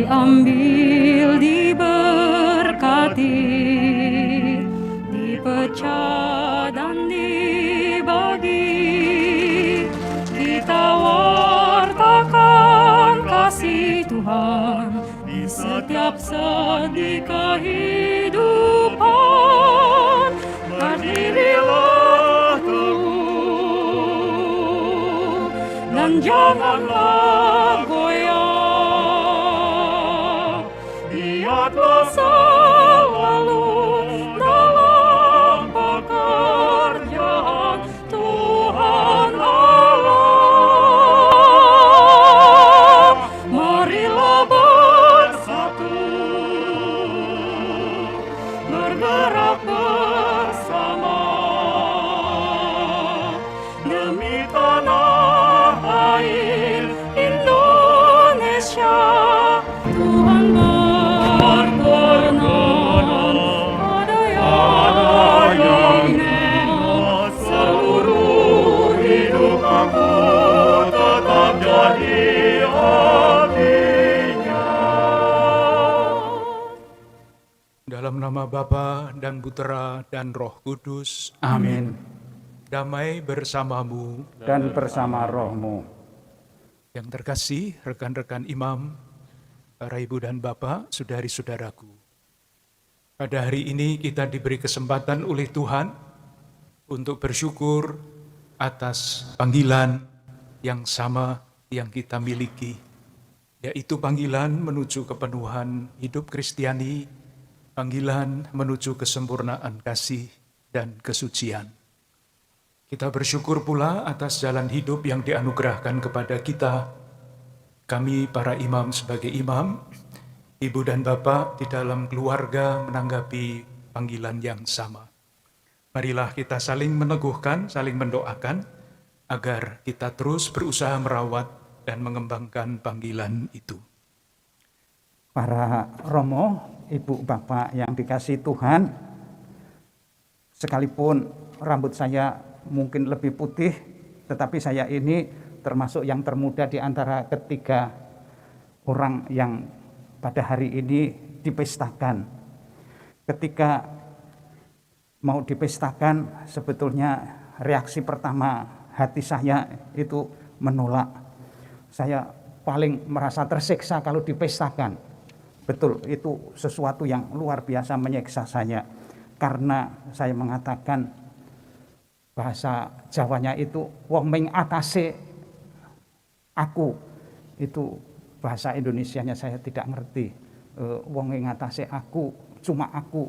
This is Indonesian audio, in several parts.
diambil, diberkati, dipecah dan dibagi. Kita wartakan kasih Tuhan di setiap sedi kehidupan. Berdirilah teguh dan janganlah goyah. Giatlah selalu dalam pekerjaan Tuhan Allah. Marilah bersatu, bergerak bersama demi tanah air Indonesia. Tuhan berkenan, ada yang enak, seluruh hidup aku tetap jadi hatinya. Dalam nama Bapa dan Putera dan Roh Kudus. Amin. Damai bersamamu. Dan bersama rohmu. Yang terkasih, rekan-rekan imam, para ibu dan bapak, saudari-saudaraku. Pada hari ini kita diberi kesempatan oleh Tuhan untuk bersyukur atas panggilan yang sama yang kita miliki, yaitu panggilan menuju kepenuhan hidup Kristiani, panggilan menuju kesempurnaan kasih dan kesucian. Kita bersyukur pula atas jalan hidup yang dianugerahkan kepada kita. Kami para imam sebagai imam, ibu dan bapak di dalam keluarga menanggapi panggilan yang sama. Marilah kita saling meneguhkan, saling mendoakan, agar kita terus berusaha merawat dan mengembangkan panggilan itu. Para romo, ibu bapak yang dikasihi Tuhan, sekalipun rambut saya mungkin lebih putih, tetapi saya ini termasuk yang termuda di antara ketiga orang yang pada hari ini dipestakan. Ketika mau dipestakan, sebetulnya reaksi pertama hati saya itu menolak. Saya paling merasa tersiksa kalau dipestakan. Betul, itu sesuatu yang luar biasa menyiksa saya. Karena saya mengatakan, bahasa Jawanya itu wong ming atase aku, itu bahasa Indonesianya saya tidak ngerti. Wong ming atase aku, cuma aku.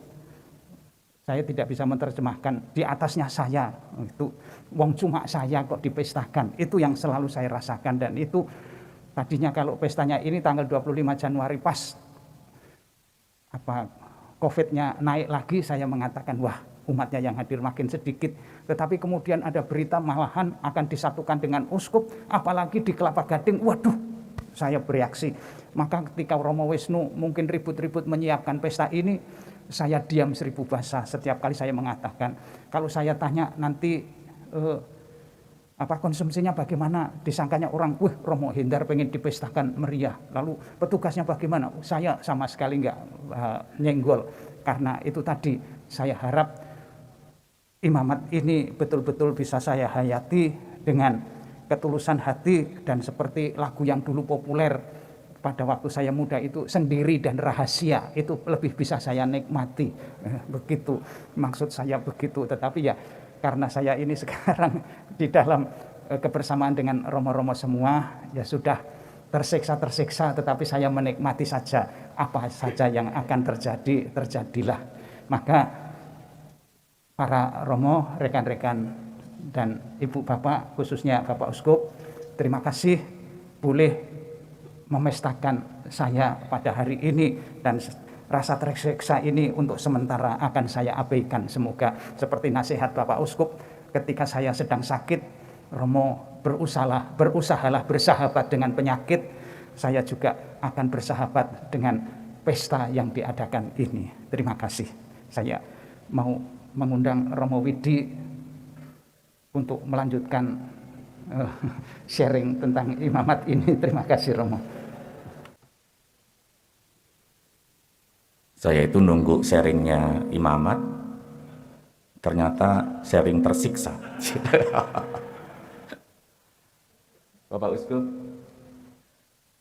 Saya tidak bisa menerjemahkan di atasnya saya. Itu wong cuma saya kok dipestakan. Itu yang selalu saya rasakan, dan itu tadinya kalau pestanya ini tanggal 25 Januari pas COVID-nya naik lagi, saya mengatakan wah, umatnya yang hadir makin sedikit. Tetapi kemudian ada berita malahan akan disatukan dengan uskup, apalagi di Kelapa Gading. Waduh, saya bereaksi. Maka ketika Romo Wisnu mungkin ribut-ribut menyiapkan pesta ini, saya diam 1000 bahasa. Setiap kali saya mengatakan, kalau saya tanya nanti konsumsinya bagaimana, disangkanya orang, wah Romo Hendar pengen dipestakan meriah. Lalu petugasnya bagaimana? Saya sama sekali enggak nyenggol. Karena itu tadi, saya harap imamat ini betul-betul bisa saya hayati dengan ketulusan hati, dan seperti lagu yang dulu populer pada waktu saya muda itu, sendiri dan rahasia, itu lebih bisa saya nikmati. Begitu, maksud saya begitu. Tetapi ya karena saya ini sekarang di dalam kebersamaan dengan romo-romo semua, ya sudah tersiksa, tetapi saya menikmati saja. Apa saja yang akan terjadi, terjadilah. Maka para romo, rekan-rekan dan ibu bapak, khususnya Bapak Uskup, terima kasih boleh memestakan saya pada hari ini, dan rasa tersiksa ini untuk sementara akan saya abaikan. Semoga seperti nasihat Bapak Uskup, ketika saya sedang sakit, Romo berusahalah bersahabat dengan penyakit, saya juga akan bersahabat dengan pesta yang diadakan ini. Terima kasih. Saya mau mengundang Romo Widi untuk melanjutkan sharing tentang imamat ini. Terima kasih Romo. Saya itu nunggu sharingnya imamat, ternyata sharing tersiksa. Bapak Uskup,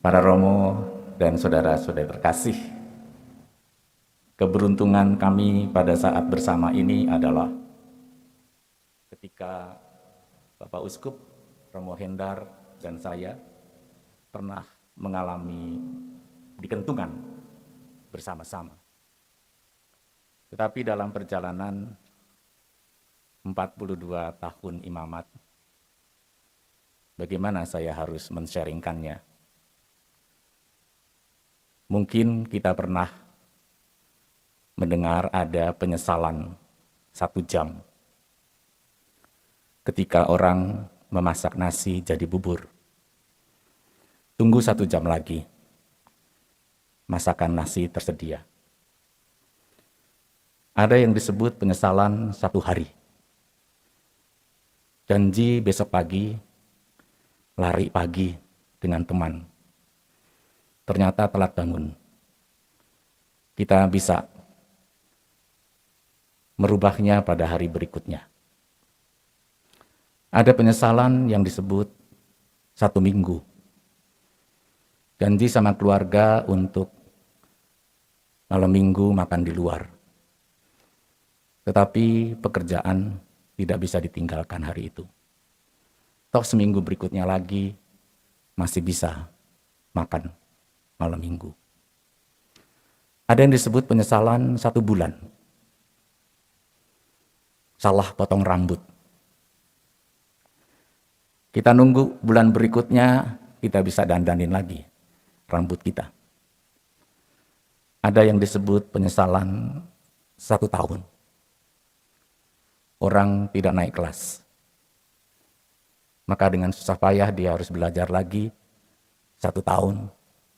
para romo dan saudara-saudara terkasih, keberuntungan kami pada saat bersama ini adalah ketika Bapak Uskup, Romo Hendar, dan saya pernah mengalami dikentungan bersama-sama. Tetapi dalam perjalanan 42 tahun imamat, bagaimana saya harus men-sharingkannya? Mungkin kita pernah mendengar ada penyesalan 1 jam ketika orang memasak nasi jadi bubur. Tunggu 1 jam lagi, masakan nasi tersedia. Ada yang disebut penyesalan 1 hari. Janji besok pagi, lari pagi dengan teman. Ternyata telat bangun. Kita bisa merubahnya pada hari berikutnya. Ada penyesalan yang disebut 1 minggu. Janji sama keluarga untuk malam minggu makan di luar. Tetapi pekerjaan tidak bisa ditinggalkan hari itu. Toh seminggu berikutnya lagi masih bisa makan malam minggu. Ada yang disebut penyesalan 1 bulan. Salah potong rambut. Kita nunggu bulan berikutnya kita bisa dandanin lagi rambut kita. Ada yang disebut penyesalan 1 tahun. Orang tidak naik kelas. Maka dengan susah payah dia harus belajar lagi 1 tahun,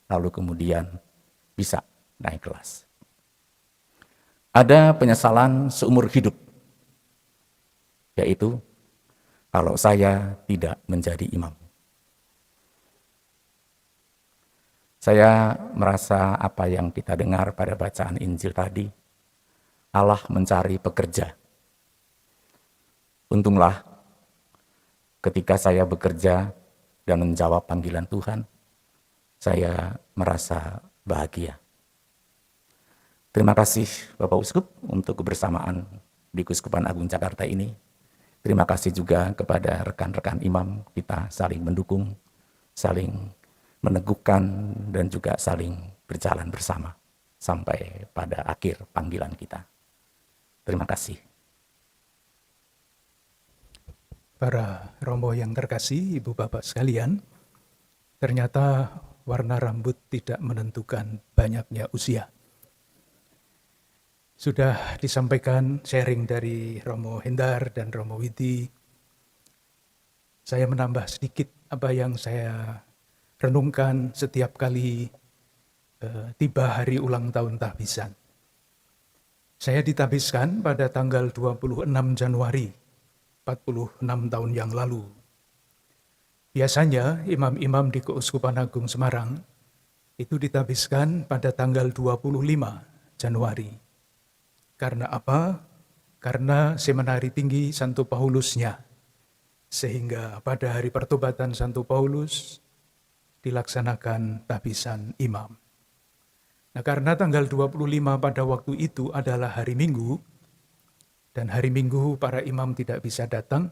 lalu kemudian bisa naik kelas. Ada penyesalan seumur hidup, yaitu kalau saya tidak menjadi imam. Saya merasa apa yang kita dengar pada bacaan Injil tadi, Allah mencari pekerja. Untunglah ketika saya bekerja dan menjawab panggilan Tuhan, saya merasa bahagia. Terima kasih Bapak Uskup untuk kebersamaan di Keuskupan Agung Jakarta ini. Terima kasih juga kepada rekan-rekan imam, kita saling mendukung, saling meneguhkan, dan juga saling berjalan bersama sampai pada akhir panggilan kita. Terima kasih. Para romo yang terkasih, ibu bapak sekalian, ternyata warna rambut tidak menentukan banyaknya usia. Sudah disampaikan sharing dari Romo Hendar dan Romo Widi. Saya menambah sedikit apa yang saya renungkan setiap kali tiba hari ulang tahun tahbisan. Saya ditabiskan pada tanggal 26 Januari 46 tahun yang lalu. Biasanya imam-imam di Keuskupan Agung Semarang itu ditabiskan pada tanggal 25 Januari. Karena apa? Karena Seminari Tinggi Santo Paulusnya. Sehingga pada hari pertobatan Santo Paulus dilaksanakan tahbisan imam. Nah, karena tanggal 25 pada waktu itu adalah hari Minggu, dan hari Minggu para imam tidak bisa datang,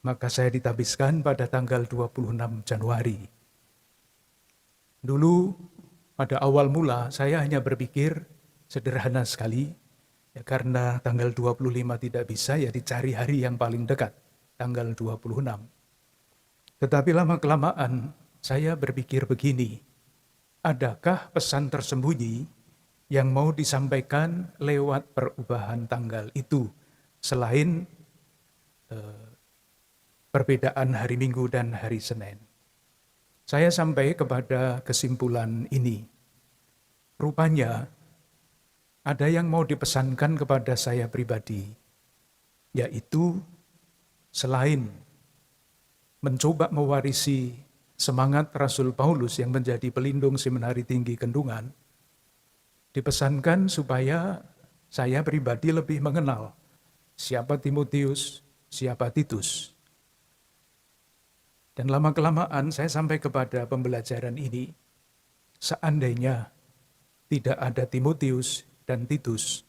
maka saya ditabiskan pada tanggal 26 Januari. Dulu pada awal mula saya hanya berpikir sederhana sekali, ya karena tanggal 25 tidak bisa, ya dicari hari yang paling dekat, tanggal 26. Tetapi lama-kelamaan saya berpikir begini, adakah pesan tersembunyi yang mau disampaikan lewat perubahan tanggal itu, selain perbedaan hari Minggu dan hari Senin. Saya sampai kepada kesimpulan ini. Rupanya ada yang mau dipesankan kepada saya pribadi, yaitu selain mencoba mewarisi semangat Rasul Paulus yang menjadi pelindung Seminari Tinggi Kendungan, dipesankan supaya saya pribadi lebih mengenal siapa Timotius, siapa Titus. Dan lama-kelamaan saya sampai kepada pembelajaran ini, seandainya tidak ada Timotius dan Titus,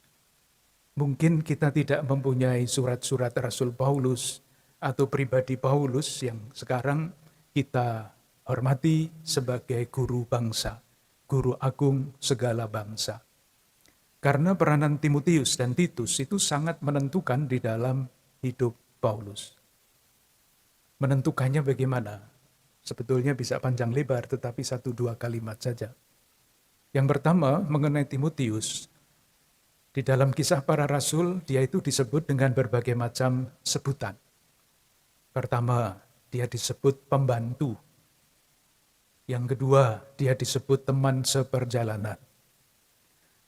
mungkin kita tidak mempunyai surat-surat Rasul Paulus atau pribadi Paulus yang sekarang kita hormati sebagai guru bangsa, guru agung segala bangsa. Karena peranan Timotius dan Titus itu sangat menentukan di dalam hidup Paulus. Menentukannya bagaimana? Sebetulnya bisa panjang lebar, tetapi 1-2 kalimat saja. Yang pertama mengenai Timotius, di dalam Kisah Para Rasul dia itu disebut dengan berbagai macam sebutan. Pertama, dia disebut pembantu. Yang kedua, dia disebut teman seperjalanan.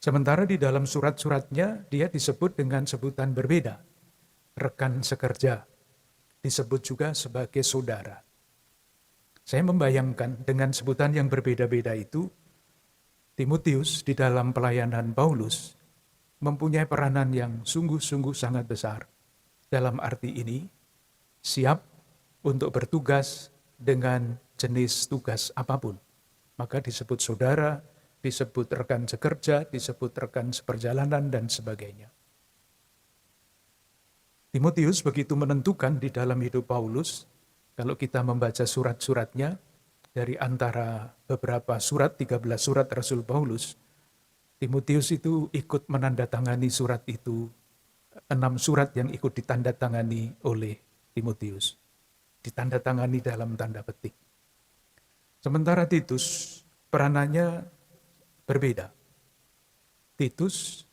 Sementara di dalam surat-suratnya dia disebut dengan sebutan berbeda. Rekan sekerja, disebut juga sebagai saudara. Saya membayangkan dengan sebutan yang berbeda-beda itu, Timotius di dalam pelayanan Paulus mempunyai peranan yang sungguh-sungguh sangat besar. Dalam arti ini, siap untuk bertugas dengan jenis tugas apapun. Maka disebut saudara, disebut rekan sekerja, disebut rekan seperjalanan, dan sebagainya. Timotius begitu menentukan di dalam hidup Paulus, kalau kita membaca surat-suratnya, dari antara beberapa surat, 13 surat Rasul Paulus, Timotius itu ikut menandatangani surat itu, 6 surat yang ikut ditandatangani oleh Timotius. Ditandatangani dalam tanda petik. Sementara Titus, peranannya berbeda. Titus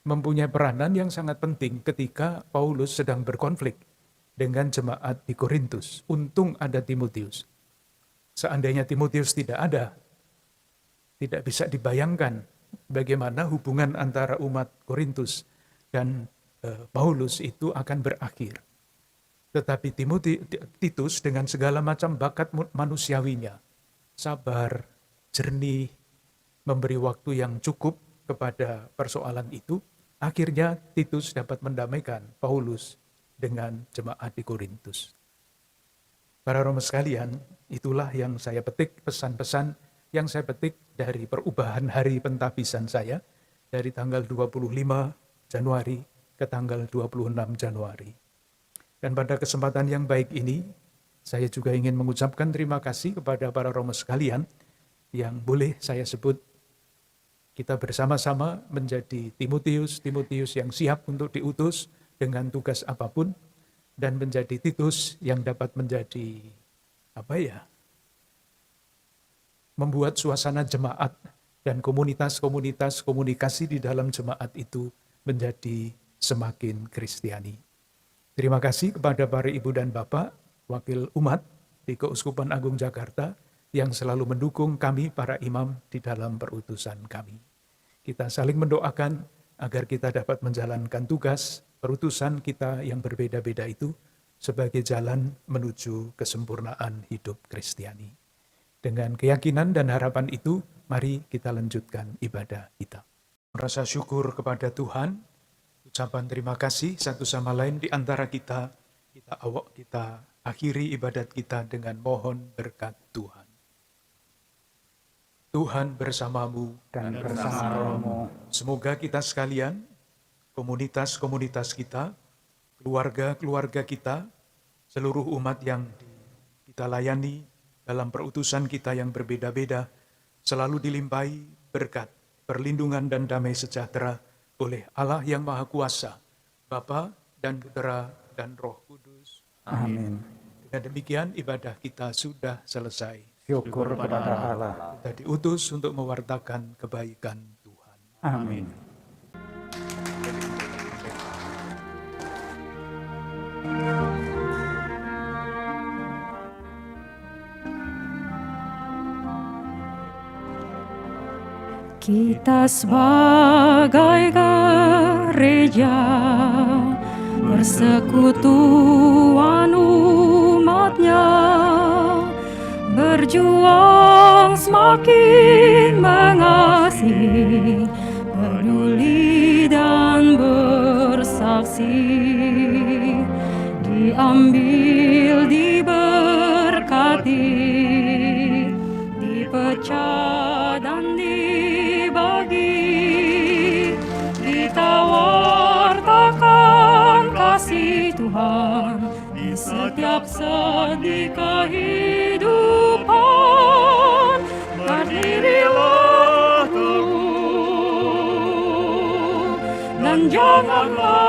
mempunyai peranan yang sangat penting ketika Paulus sedang berkonflik dengan jemaat di Korintus. Untung ada Timotius. Seandainya Timotius tidak ada, tidak bisa dibayangkan bagaimana hubungan antara umat Korintus dan Paulus itu akan berakhir. Tetapi Titus dengan segala macam bakat manusiawinya, sabar, jernih, memberi waktu yang cukup kepada persoalan itu, akhirnya Titus dapat mendamaikan Paulus dengan jemaat di Korintus. Para Roma sekalian, itulah yang saya petik, pesan-pesan yang saya petik dari perubahan hari pentabisan saya dari tanggal 25 Januari ke tanggal 26 Januari. Dan pada kesempatan yang baik ini, saya juga ingin mengucapkan terima kasih kepada para Roma sekalian yang boleh saya sebut kita bersama-sama menjadi Timotius yang siap untuk diutus dengan tugas apapun, dan menjadi Titus yang dapat menjadi membuat suasana jemaat dan komunitas-komunitas komunikasi di dalam jemaat itu menjadi semakin Kristiani. Terima kasih kepada para ibu dan bapak, wakil umat di Keuskupan Agung Jakarta yang selalu mendukung kami para imam di dalam perutusan kami. Kita saling mendoakan agar kita dapat menjalankan tugas perutusan kita yang berbeda-beda itu sebagai jalan menuju kesempurnaan hidup Kristiani. Dengan keyakinan dan harapan itu, mari kita lanjutkan ibadah kita. Rasa syukur kepada Tuhan, ucapan terima kasih satu sama lain di antara kita akhiri ibadat kita dengan mohon berkat Tuhan. Tuhan bersamamu dan bersama rohmu. Semoga kita sekalian, komunitas-komunitas kita, keluarga-keluarga kita, seluruh umat yang kita layani dalam perutusan kita yang berbeda-beda, selalu dilimpahi berkat, perlindungan dan damai sejahtera oleh Allah yang Maha Kuasa, Bapa dan Putera dan Roh Kudus. Amin. Dengan demikian ibadah kita sudah selesai. Syukur kepada Allah. Kita diutus untuk mewartakan kebaikan Tuhan. Amin. Kita sebagai gereja, persekutuan umatnya, berjuang semakin mengasihi kasih, diambil, diberkati, dipecah dan dibagi. Kita wartakan kasih Tuhan di setiap sedi kehidupan. Berdirilah teguh dan janganlah